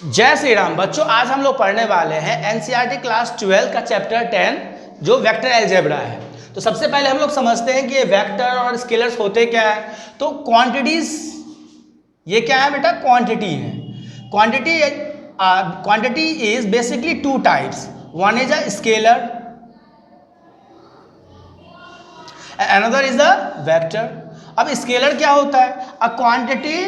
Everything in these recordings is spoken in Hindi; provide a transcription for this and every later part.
जय श्री राम बच्चों, आज हम लोग पढ़ने वाले हैं एनसीईआरटी क्लास 12 का चैप्टर 10 जो वेक्टर अलजेब्रा है। तो सबसे पहले हम लोग समझते हैं कि ये वेक्टर और स्केलर्स होते क्या है। तो क्वांटिटीज, ये क्या है बेटा? क्वांटिटी है। Quantity is basically two types, one is a scalar, another is a vector. अब स्केलर क्या होता है? A quantity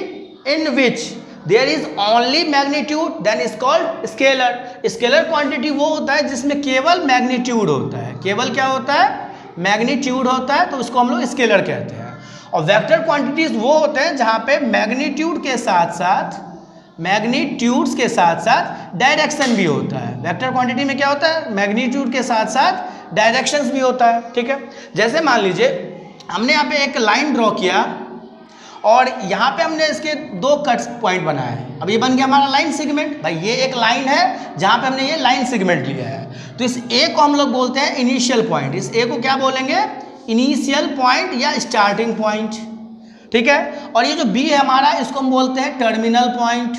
in which there is only magnitude then is called scalar. Scalar quantity वो होता है जिसमें केवल मैग्नीट्यूड होता है। केवल क्या होता है? मैग्नीट्यूड होता है, तो उसको हम लोग स्केलर कहते हैं। और वेक्टर क्वांटिटीज वो होते हैं जहां पे मैग्नीट्यूड्स के साथ साथ डायरेक्शन भी होता है। वेक्टर क्वांटिटी में क्या होता है? मैग्नीट्यूड के साथ साथ डायरेक्शंस भी होता है। ठीक है, जैसे मान लीजिए हमने यहाँ पे एक लाइन ड्रॉ किया और यहाँ पे हमने इसके दो कट पॉइंट बनाए। अब ये बन गया हमारा लाइन सेगमेंट। भाई ये एक लाइन है जहाँ पे हमने ये लाइन सेगमेंट लिया है। तो इस ए को हम लोग बोलते हैं इनिशियल पॉइंट। इस ए को क्या बोलेंगे? इनिशियल पॉइंट या स्टार्टिंग पॉइंट। ठीक है, और ये जो बी है हमारा, इसको हम बोलते हैं टर्मिनल पॉइंट।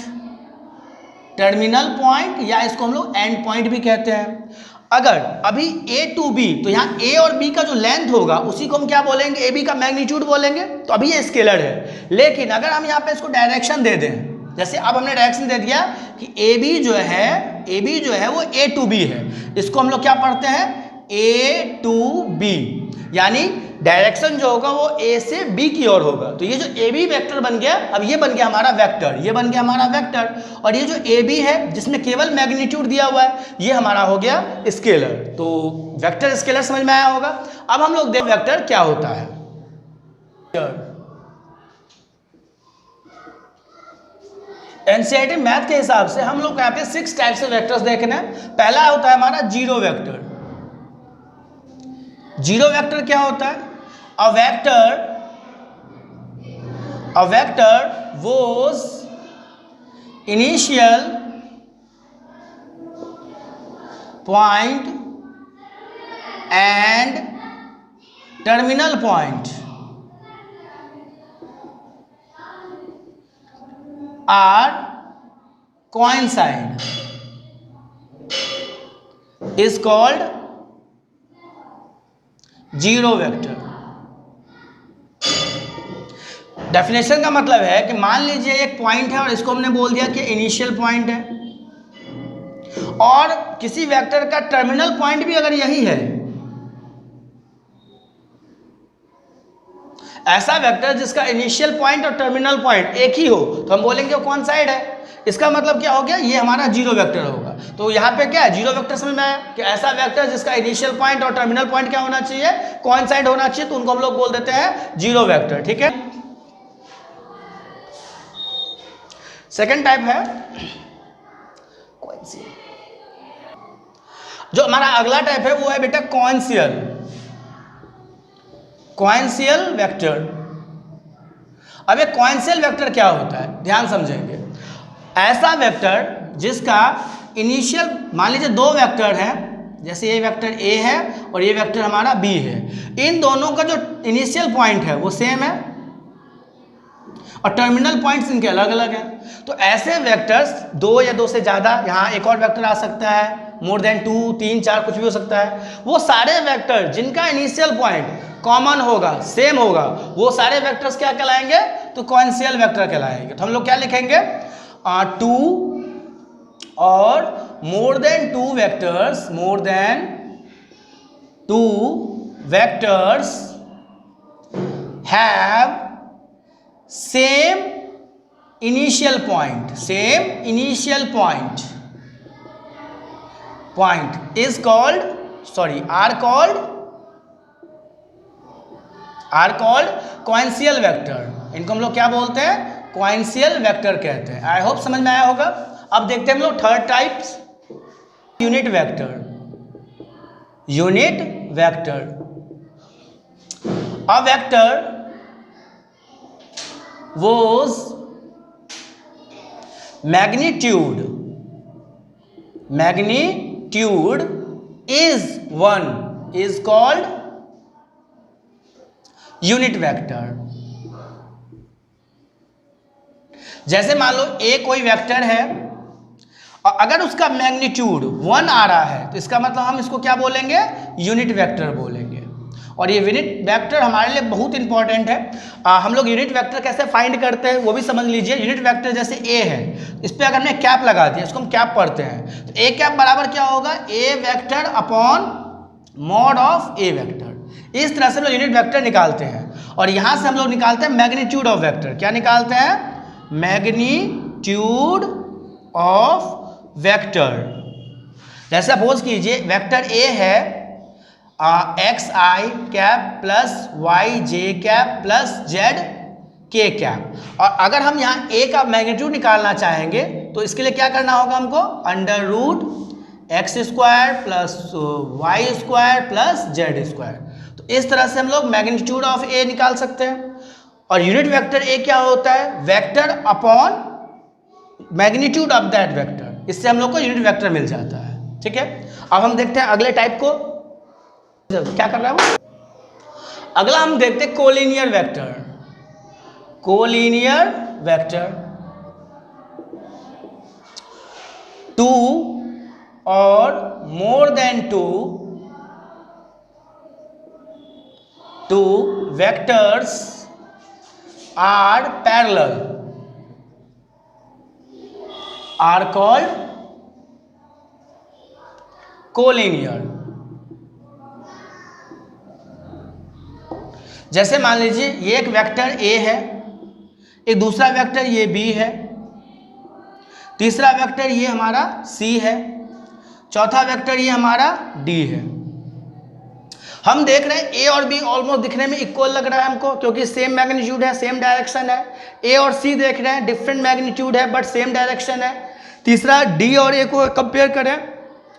टर्मिनल पॉइंट या इसको हम लोग एंड पॉइंट भी कहते हैं। अगर अभी ए टू बी, तो यहाँ ए और बी का जो लेंथ होगा उसी को हम क्या बोलेंगे? ए बी का मैग्नीट्यूड बोलेंगे। तो अभी ये स्केलर है। लेकिन अगर हम यहाँ पे इसको डायरेक्शन दे दें, जैसे अब हमने डायरेक्शन दे दिया कि ए बी जो है वो ए टू बी है, इसको हम लोग क्या पढ़ते हैं? ए टू बी, यानी डायरेक्शन जो होगा वो ए से बी की ओर होगा। तो ये जो ए बी वेक्टर बन गया, अब ये बन गया हमारा वेक्टर, ये बन गया हमारा वेक्टर। और ये जो ए बी है जिसमें केवल मैग्नीट्यूड दिया हुआ है, ये हमारा हो गया स्केलर। तो वेक्टर स्केलर समझ में आया होगा। अब हम लोग देख वेक्टर क्या होता है। एनसीईआरटी मैथ के हिसाब से हम लोग यहाँ पे 6 टाइप से वेक्टर्स देखना है। पहला होता है हमारा जीरो वेक्टर। जीरो वेक्टर क्या होता है? A vector whose initial point and terminal point are coincide is called zero vector. Definition का मतलब है कि मान लीजिए एक पॉइंट है और इसको हमने बोल दिया कि इनिशियल पॉइंट है, और किसी वेक्टर का टर्मिनल पॉइंट भी अगर यही है, ऐसा वेक्टर जिसका इनिशियल पॉइंट और टर्मिनल पॉइंट एक ही हो, तो हम बोलेंगे कौन साइड है। इसका मतलब क्या हो गया? ये हमारा जीरो वेक्टर होगा। तो यहाँ पे क्या है? जीरो वेक्टर समझ में आया कि ऐसा वेक्टर जिसका इनिशियल पॉइंट और टर्मिनल पॉइंट क्या होना चाहिए? कोइंसाइड होना चाहिए। तो उनको हम लोग बोल देते हैं जीरो वेक्टर। ठीक है, सेकेंड टाइप है कोइंसियल। जो हमारा अगला टाइप है वो है बेटा कोइंसियल। कोइंसियल वेक्टर। अब ये कोइंसियल वेक्टर क्या होता है, ध्यान समझेंगे। ऐसा वेक्टर जिसका इनिशियल, मान लीजिए दो वेक्टर हैं, जैसे ये वेक्टर ए है और ये वेक्टर हमारा बी है, इन दोनों का जो इनिशियल पॉइंट है वो सेम है और टर्मिनल पॉइंट्स इनके अलग अलग हैं। तो ऐसे वेक्टर्स, दो या दो से ज़्यादा, यहाँ एक और वेक्टर आ सकता है, मोर देन 2, 3, 4 कुछ भी हो सकता है, वो सारे वेक्टर जिनका इनिशियल पॉइंट कॉमन होगा, सेम होगा, वो सारे वेक्टर्स क्या कहलाएंगे? तो कोइंसियल वेक्टर कहलाएंगे। तो हम लोग क्या लिखेंगे? 2 और more than 2 vectors have same initial point is called, are called coinitial vector. इनको हम लोग क्या बोलते हैं? कोइंसियल वेक्टर कहते हैं। आई होप समझ में आया होगा। अब देखते हैं हम लोग third types, unit vector. A vector whose magnitude is 1 is called unit vector. जैसे मान लो ए कोई वेक्टर है और अगर उसका मैग्नीट्यूड 1 आ रहा है तो इसका मतलब हम इसको क्या बोलेंगे, यूनिट वेक्टर बोलेंगे। और ये यूनिट वेक्टर हमारे लिए बहुत इंपॉर्टेंट है। हम लोग यूनिट वेक्टर कैसे फाइंड करते हैं वो भी समझ लीजिए। यूनिट वेक्टर जैसे ए है, इस पर अगर हमने कैप लगा दिया, इसको हम कैप पढ़ते हैं, तो ए कैप बराबर क्या होगा, a vector upon mod of a vector. इस तरह से हम लोग यूनिट वेक्टर निकालते हैं। और यहाँ से हम लोग निकालते हैं मैग्नीट्यूड ऑफ वेक्टर। क्या निकालते हैं, मैग्नीट्यूड ऑफ वेक्टर। जैसे सपोज कीजिए वेक्टर ए है एक्स आई कैप प्लस वाई जे कैप प्लस जेड के कैप, और अगर हम यहाँ ए का मैग्नीट्यूड निकालना चाहेंगे तो इसके लिए क्या करना होगा हमको, under root x square plus y square plus z square. तो इस तरह से हम लोग मैग्नीट्यूड ऑफ ए निकाल सकते हैं। और यूनिट वेक्टर ए क्या होता है, vector upon magnitude of that vector. इससे हम लोग को यूनिट वेक्टर मिल जाता है। ठीक है, अब हम देखते हैं अगले टाइप को, क्या कर रहा है वो। अगला हम देखते हैं collinear vector. Collinear vector, two और more than two vectors are parallel are called collinear. जैसे मान लीजिए ये एक वेक्टर ए है, एक दूसरा वेक्टर ये बी है, तीसरा वेक्टर ये हमारा सी है, चौथा वेक्टर ये हमारा डी है। हम देख रहे हैं ए और बी ऑलमोस्ट दिखने में इक्वल लग रहा है हमको, क्योंकि सेम मैग्नीट्यूड है, सेम डायरेक्शन है। ए और सी देख रहे हैं डिफरेंट मैग्नीट्यूड है बट सेम डायरेक्शन है। तीसरा डी और ए को कंपेयर करें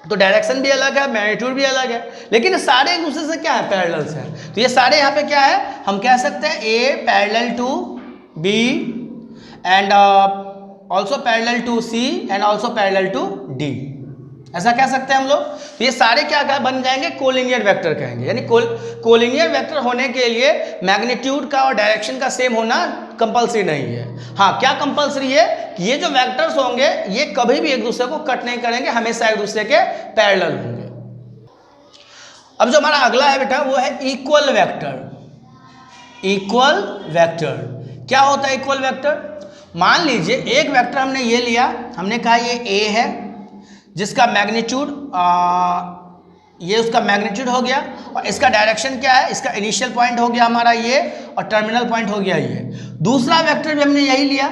तो डायरेक्शन भी अलग है, मैग्नीट्यूड भी अलग है, लेकिन सारे एक दूसरे से क्या है, पैरेलल्स हैं। तो ये सारे यहाँ पे क्या है, हम कह सकते हैं a parallel to b and also parallel to c and also parallel to d, ऐसा कह सकते हैं हम लोग। तो ये सारे क्या बन जाएंगे, कोलिनियर वेक्टर कहेंगे। यानी कोलिनियर वेक्टर होने के लिए मैग्नीट्यूड का और डायरेक्शन का सेम होना कंपलसरी नहीं है। हाँ, क्या कंपलसरी है कि ये जो वेक्टर्स होंगे ये कभी भी एक दूसरे को कट नहीं करेंगे, हमेशा एक दूसरे के पैरेलल होंगे। अब जो हमारा अगला है बेटा वो है इक्वल वेक्टर। इक्वल वेक्टर क्या होता है, इक्वल वेक्टर, मान लीजिए एक वेक्टर हमने ये लिया, हमने कहा ये ए है जिसका मैग्नीट्यूड ये उसका मैग्नीट्यूड हो गया, और इसका डायरेक्शन क्या है, इसका इनिशियल पॉइंट हो गया हमारा ये, और टर्मिनल पॉइंट हो गया ये। दूसरा वेक्टर भी हमने यही लिया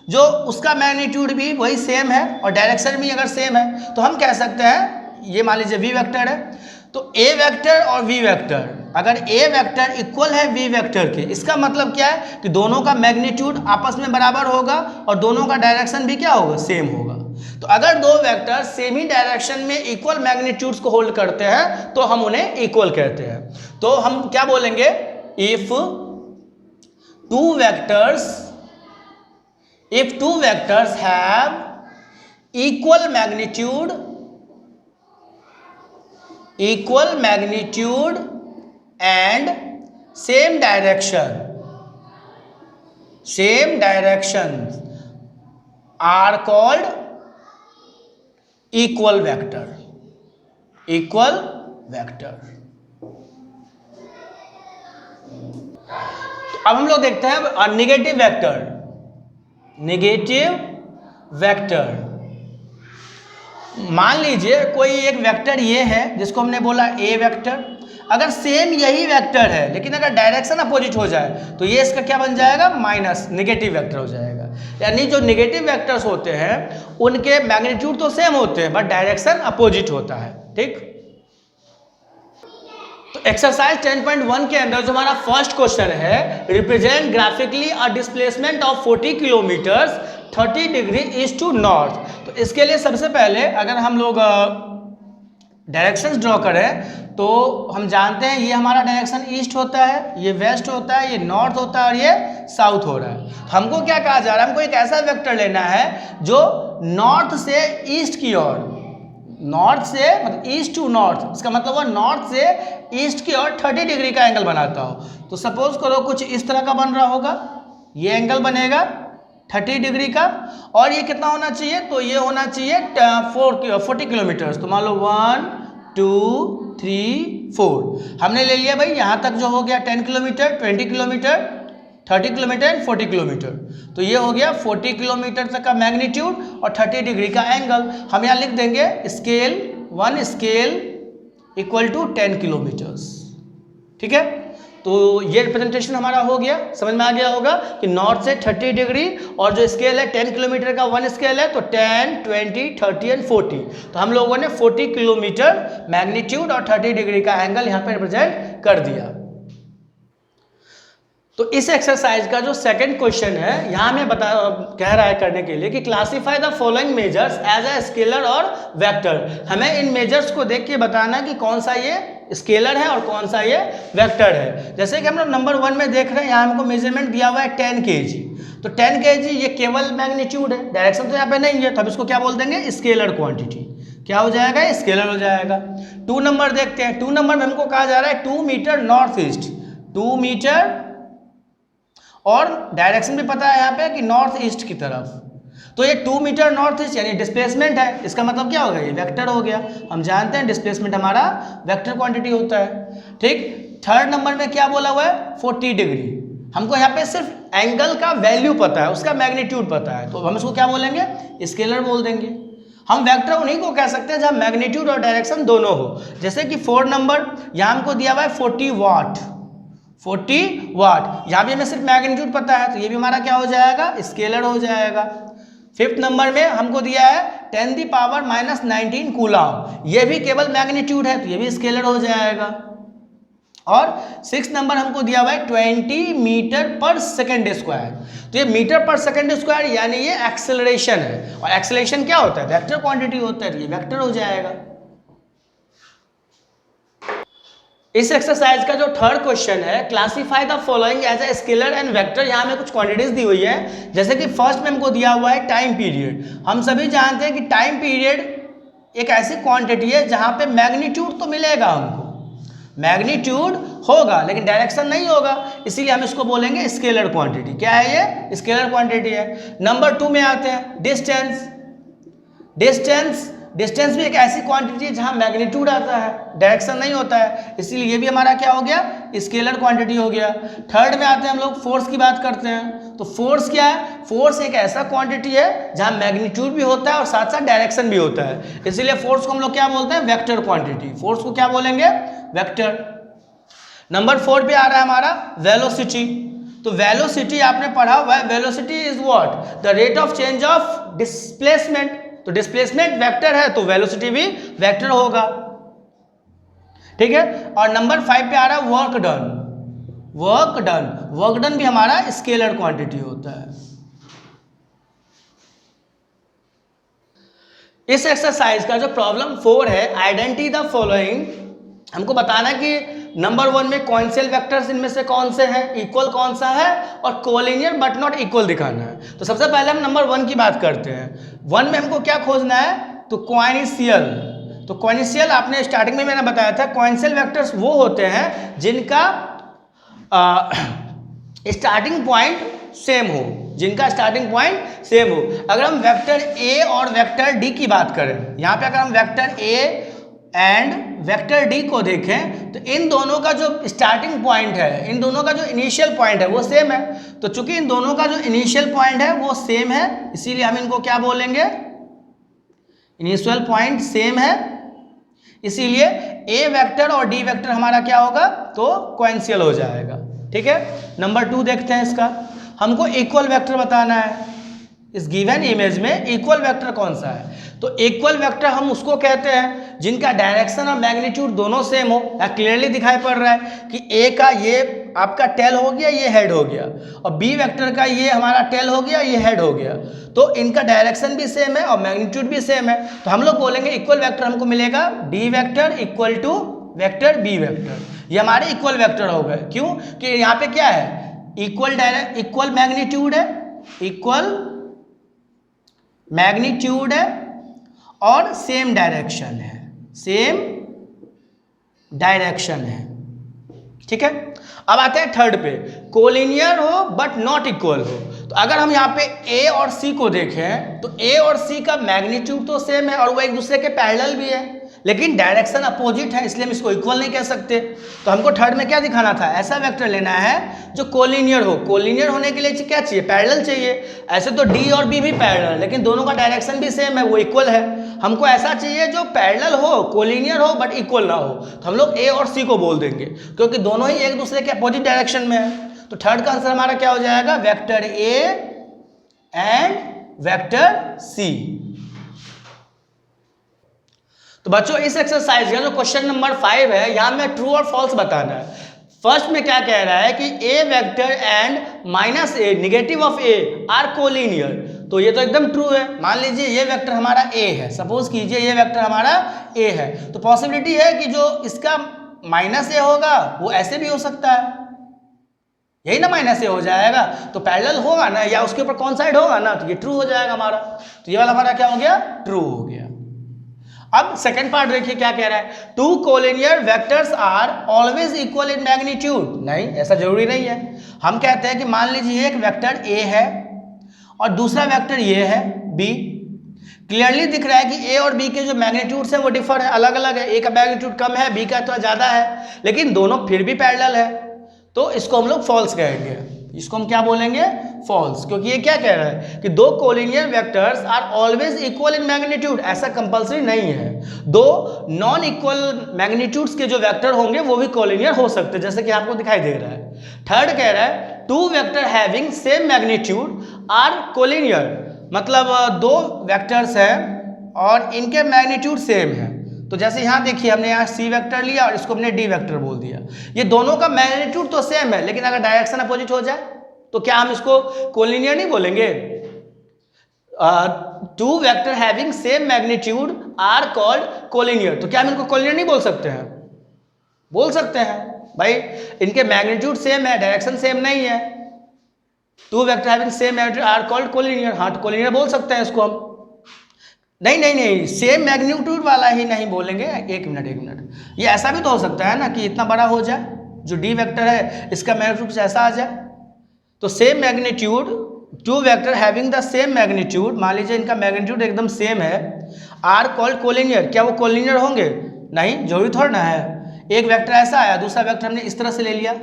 जो उसका मैग्नीट्यूड भी वही सेम है और डायरेक्शन भी अगर सेम है, तो हम कह सकते हैं ये मान लीजिए वी वेक्टर है। तो ए वेक्टर और वी वेक्टर, अगर ए वेक्टर इक्वल है वी वेक्टर के, इसका मतलब क्या है कि दोनों का मैग्नीट्यूड आपस में बराबर होगा और दोनों का डायरेक्शन भी क्या होगा, सेम होगा। तो अगर दो वेक्टर सेम ही डायरेक्शन में इक्वल मैग्नीट्यूड्स को होल्ड करते हैं तो हम उन्हें इक्वल कहते हैं। तो हम क्या बोलेंगे, if two vectors have equal magnitude and same direction are called equal vector. अब हम लोग देखते हैं नेगेटिव वेक्टर। मान लीजिए कोई एक वेक्टर ये है जिसको हमने बोला ए वेक्टर, अगर सेम यही वेक्टर है लेकिन अगर डायरेक्शन अपोजिट हो जाए तो ये इसका क्या बन जाएगा, माइनस, नेगेटिव वेक्टर हो जाएगा। यानी जो नेगेटिव वेक्टर्स होते हैं उनके मैग्नीट्यूड तो सेम होते हैं बट डायरेक्शन अपोजिट होता है। ठीक, तो एक्सरसाइज 10.1 के अंदर जो हमारा फर्स्ट क्वेश्चन है, represent graphically a displacement of 40 kilometres 30 degree east to north. तो इसके लिए सबसे पहले अगर हम लोग डायरेक्शंस ड्रॉ करें तो हम जानते हैं ये हमारा डायरेक्शन ईस्ट होता है, ये वेस्ट होता है, ये नॉर्थ होता है और ये साउथ हो रहा है। हमको क्या कहा जा रहा है, हमको एक ऐसा वेक्टर लेना है जो नॉर्थ से ईस्ट की ओर, नॉर्थ से मतलब ईस्ट टू नॉर्थ, इसका मतलब वो नॉर्थ से ईस्ट की ओर 30 डिग्री का एंगल बनाता हो। तो सपोज करो कुछ इस तरह का बन रहा होगा, ये एंगल बनेगा 30 डिग्री का, और ये कितना होना चाहिए, तो ये होना चाहिए 40 किलोमीटर। तो मान लो 1 2 3 4 हमने ले लिया भाई, यहाँ तक जो हो गया 10 kilometre, 20 kilometre, 30 kilometre and 40 kilometre. तो ये हो गया 40 किलोमीटर तक का मैग्नीट्यूड और 30 डिग्री का एंगल। हम यहाँ लिख देंगे scale 1 scale equal to 10 kilometres. ठीक है, तो ये रिप्रेजेंटेशन हमारा हो गया, समझ में आ गया होगा कि नॉर्थ से 30 डिग्री और जो स्केल है 10 किलोमीटर का 1 स्केल है, तो 10 20 30 एंड 40। तो हम लोगों ने 40 किलोमीटर मैग्नीट्यूड और 30 डिग्री का एंगल यहाँ पे रिप्रेजेंट कर दिया। तो इस एक्सरसाइज का जो सेकंड क्वेश्चन है यहाँ में कह रहा है करने के लिए कि classify the following measures as a scalar और वेक्टर। हमें इन मेजर्स को देख के बताना कि कौन सा ये स्केलर है और कौन सा ये वेक्टर है। जैसे कि हम लोग नंबर 1 में देख रहे हैं, यहाँ हमको मेजरमेंट दिया हुआ है 10 kg। तो 10 kg ये केवल मैग्नीट्यूड है, डायरेक्शन तो यहाँ पे नहीं है, तो अब इसको क्या बोल देंगे, स्केलर क्वांटिटी। क्या हो जाएगा, स्केलर हो जाएगा। 2 नंबर देखते हैं, 2 नंबर में हमको कहा जा रहा है 2 मीटर नॉर्थ ईस्ट, 2 मीटर, और डायरेक्शन भी पता है यहाँ पे कि नॉर्थ ईस्ट की तरफ। तो ये 2 मीटर नॉर्थ ईस्ट यानी डिस्प्लेसमेंट है, इसका मतलब क्या होगा, ये वेक्टर हो गया। हम जानते हैं डिस्प्लेसमेंट हमारा वेक्टर क्वांटिटी होता है। ठीक, 3rd नंबर में क्या बोला हुआ है, 40 डिग्री। हमको यहाँ पे सिर्फ एंगल का वैल्यू पता है, उसका मैग्नीट्यूड पता है, तो हम इसको क्या बोलेंगे, स्केलर बोल देंगे। हम वेक्टर उन्हीं को कह सकते हैं जहाँ मैग्नीट्यूड और डायरेक्शन दोनों हो। जैसे कि 4 नंबर यहाँ हमको दिया हुआ है 40 वाट, 40 वाट, यहाँ भी हमें सिर्फ मैग्नीट्यूड पता है, तो ये भी हमारा क्या हो जाएगा, स्केलर हो जाएगा। 5th नंबर में हमको दिया है 10⁻⁻19 कूलम, ये भी केवल मैग्नीट्यूड है, तो ये भी स्केलर हो जाएगा। और 6th नंबर हमको दिया हुआ है 20 मीटर पर सेकेंड स्क्वायर, तो ये मीटर पर सेकेंड स्क्वायर यानी ये एक्सेलरेशन है, और एक्सेलरेशन क्या होता है, वेक्टर क्वांटिटी होता है, ये वेक्टर हो जाएगा। इस एक्सरसाइज का जो 3rd क्वेश्चन है, classify the following as a scalar and vector. यहाँ में कुछ क्वांटिटीज दी हुई है, जैसे कि फर्स्ट में हमको दिया हुआ है टाइम पीरियड। हम सभी जानते हैं कि टाइम पीरियड एक ऐसी क्वांटिटी है जहाँ पे मैग्नीट्यूड तो मिलेगा, हमको मैग्नीट्यूड होगा लेकिन डायरेक्शन नहीं होगा, इसीलिए हम इसको बोलेंगे स्केलर क्वांटिटी। क्या है ये, स्केलर क्वांटिटी है। नंबर 2 में आते हैं डिस्टेंस। डिस्टेंस भी एक ऐसी क्वांटिटी है जहां मैग्नीट्यूड आता है, डायरेक्शन नहीं होता है, इसीलिए ये भी हमारा क्या हो गया, स्केलर क्वांटिटी हो गया। 3rd में आते हैं हम लोग फोर्स की बात करते हैं। तो फोर्स क्या है, फोर्स एक ऐसा क्वांटिटी है जहां मैग्नीट्यूड भी होता है और साथ साथ डायरेक्शन भी होता है, इसीलिए फोर्स को हम लोग क्या बोलते हैं, वेक्टर क्वांटिटी। फोर्स को क्या बोलेंगे, वेक्टर। नंबर 4 पे आ रहा है हमारा वेलोसिटी। तो वेलोसिटी आपने पढ़ा हुआ है, velocity is what, the rate of change of displacement. तो डिस्प्लेसमेंट वेक्टर है तो वेलोसिटी भी वेक्टर होगा। ठीक है, और नंबर 5 पे आ रहा है वर्क डन। वर्क डन भी हमारा स्केलर क्वांटिटी होता है। इस एक्सरसाइज का जो प्रॉब्लम 4 है, आइडेंटिफाई द फॉलोइंग, हमको बताना है कि नंबर 1 में कॉन्सेल वेक्टर्स इनमें से कौन से हैं, इक्वल कौन सा है, और कोलिनियर बट नॉट इक्वल दिखाना है। तो सबसे पहले हम नंबर 1 की बात करते हैं। 1 में हमको क्या खोजना है, तो क्वाइनिशियल। तो क्वाइनिशियल आपने स्टार्टिंग में मैंने बताया था, कॉन्सेल वेक्टर्स वो होते हैं जिनका स्टार्टिंग पॉइंट सेम हो, अगर हम वेक्टर ए और वेक्टर डी की बात करें, यहाँ पे अगर हम vector A and vector D को देखें तो इन दोनों का जो स्टार्टिंग पॉइंट है, इन दोनों का जो इनिशियल पॉइंट है वो सेम है। तो चूंकि इन दोनों का जो इनिशियल पॉइंट है वो सेम है, इसीलिए हम इनको क्या बोलेंगे, इनिशियल पॉइंट सेम है, इसीलिए ए वेक्टर और डी वेक्टर हमारा क्या होगा, तो कोइंसियल हो जाएगा। ठीक है, नंबर 2 देखते हैं इसका। हमको इक्वल वेक्टर बताना है, इस गिवन इमेज में इक्वल वेक्टर कौन सा है। तो इक्वल वेक्टर हम उसको कहते हैं जिनका डायरेक्शन और मैग्नीट्यूड दोनों सेम हो। क्लियरली दिखाई पड़ रहा है कि ए का ये आपका टेल हो गया, ये हेड हो गया, और बी वेक्टर का ये हमारा टेल हो गया, ये हेड हो गया। तो इनका डायरेक्शन भी सेम है और मैग्नीट्यूड भी सेम है, तो हम लोग बोलेंगे इक्वल वेक्टर हमको मिलेगा D vector equal to vector B vector. ये हमारे इक्वल वेक्टर हो गए। क्यों कि यहाँ पे क्या है, इक्वल मैग्नीट्यूड है, इक्वल मैग्नीट्यूड है और सेम डायरेक्शन है, ठीक है। अब आते हैं थर्ड पे, कोलिनियर हो बट नॉट इक्वल हो। तो अगर हम यहाँ पे ए और सी को देखें तो ए और सी का मैग्नीट्यूड तो सेम है और वो एक दूसरे के पैरेलल भी है, लेकिन डायरेक्शन अपोजिट है, इसलिए हम इसको इक्वल नहीं कह सकते। तो हमको थर्ड में क्या दिखाना था, ऐसा वेक्टर लेना है जो कोलिनियर हो। कोलिनियर होने के लिए क्या चाहिए, पैरेलल चाहिए। ऐसे तो डी और बी भी पैरेलल, लेकिन दोनों का डायरेक्शन भी सेम है, वो इक्वल है। हमको ऐसा चाहिए जो पैरेलल हो, कोलिनियर हो बट इक्वल ना हो। तो हम लोग ए और सी को बोल देंगे, क्योंकि दोनों ही एक दूसरे के अपोजिट डायरेक्शन में है। तो थर्ड का आंसर हमारा क्या हो जाएगा, vector A and vector C. तो बच्चों इस एक्सरसाइज का जो क्वेश्चन नंबर 5 है, यहां में ट्रू और फॉल्स बताना है। फर्स्ट में क्या कह रहा है कि a vector and minus a negative of a are collinear. तो ये तो एकदम ट्रू है। मान लीजिए ये वेक्टर हमारा ए है, सपोज कीजिए ये वेक्टर हमारा ए है, तो पॉसिबिलिटी है कि जो इसका माइनस ए होगा वो ऐसे भी हो सकता है, यही ना, माइनस ए हो जाएगा तो पैरेलल होगा ना, या उसके ऊपर कौन साइड होगा ना, तो ये ट्रू हो जाएगा हमारा। तो ये वाला हमारा क्या हो गया, ट्रू हो गया। अब सेकंड पार्ट देखिए क्या कह रहा है, two collinear vectors are always equal in magnitude. नहीं, ऐसा जरूरी नहीं है। हम कहते हैं कि मान लीजिए एक वेक्टर ए है और दूसरा वेक्टर ये है बी। क्लियरली दिख रहा है कि ए और बी के जो मैग्नीट्यूड्स हैं वो डिफर है, अलग अलग है। ए का मैग्नीट्यूड कम है, बी का थोड़ा ज़्यादा है, लेकिन दोनों फिर भी पैरेलल है। तो इसको हम लोग फॉल्स कहेंगे। इसको हम क्या बोलेंगे, फॉल्स, क्योंकि ये क्या कह रहा है कि दो collinear vectors are always equal in magnitude. ऐसा कंपलसरी नहीं है। दो नॉन इक्वल मैग्नीट्यूड्स के जो वेक्टर होंगे वो भी कोलिनियर हो सकते हैं, जैसे कि आपको दिखाई दे रहा है। थर्ड कह रहा है two vector having same magnitude are collinear, मतलब दो वेक्टर्स हैं और इनके मैग्नीट्यूड सेम है। तो जैसे यहाँ देखिए हमने यहाँ सी वेक्टर लिया और इसको हमने डी वेक्टर बोल दिया। ये दोनों का मैग्नीट्यूड तो सेम है, लेकिन अगर डायरेक्शन अपोजिट हो जाए तो क्या हम इसको कोलिनियर नहीं बोलेंगे। Two vector having same magnitude are called collinear. तो क्या हम इनको कोलिनियर नहीं बोल सकते हैं, बोल सकते हैं भाई, इनके मैग्नीट्यूड सेम है, डायरेक्शन सेम नहीं है। Two vector having same magnitude are called collinear. हाँ, तो कोलिनियर बोल सकते हैं इसको हम। नहीं, सेम मैग्नीट्यूड वाला ही नहीं बोलेंगे। एक मिनट, ये ऐसा भी तो हो सकता है ना कि इतना बड़ा हो जाए, जो डी वेक्टर है इसका मैग्नीट्यूड कुछ ऐसा आ जाए। तो same magnitude, two vector having the same magnitude, मान लीजिए इनका मैग्नीट्यूड एकदम सेम है, आर कॉल्ड कोलिनियर। क्या वो कोलिनियर होंगे, नहीं, जरूरी थोड़ा ना है। एक वेक्टर ऐसा आया, दूसरा वेक्टर हमने इस तरह से ले लिया,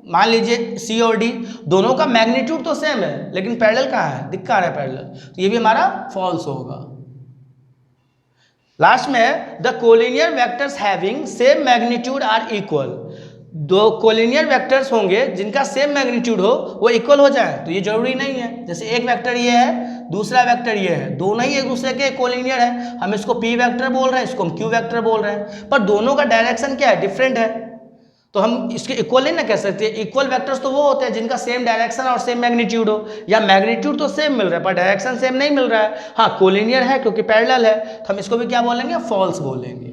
मान लीजिए सी और डी, दोनों का मैग्नीट्यूड तो सेम है लेकिन पैरेलल कहाँ है, दिख कहाँ रहा है पैरेलल, तो ये भी हमारा फॉल्स होगा। लास्ट में the collinear vectors having same magnitude are equal. दो कोलिनियर वेक्टर्स होंगे जिनका सेम मैग्नीट्यूड हो, वो इक्वल हो जाए, तो ये जरूरी नहीं है। जैसे एक वेक्टर ये है, दूसरा वेक्टर ये है, दोनों ही एक दूसरे के कोलिनियर है, हम इसको पी वेक्टर बोल रहे हैं, इसको हम क्यू वेक्टर बोल रहे हैं, पर दोनों का डायरेक्शन क्या है, डिफरेंट है, तो हम इसके इक्वल नहीं ना कह सकते। इक्वल वेक्टर्स तो वो होते हैं जिनका सेम डायरेक्शन और सेम मैग्नीट्यूड हो, या मैग्नीट्यूड तो सेम मिल रहा है पर डायरेक्शन सेम नहीं मिल रहा है। हाँ, कोलिनियर है क्योंकि पैरेलल है, तो हम इसको भी क्या बोलेंगे, फॉल्स बोलेंगे।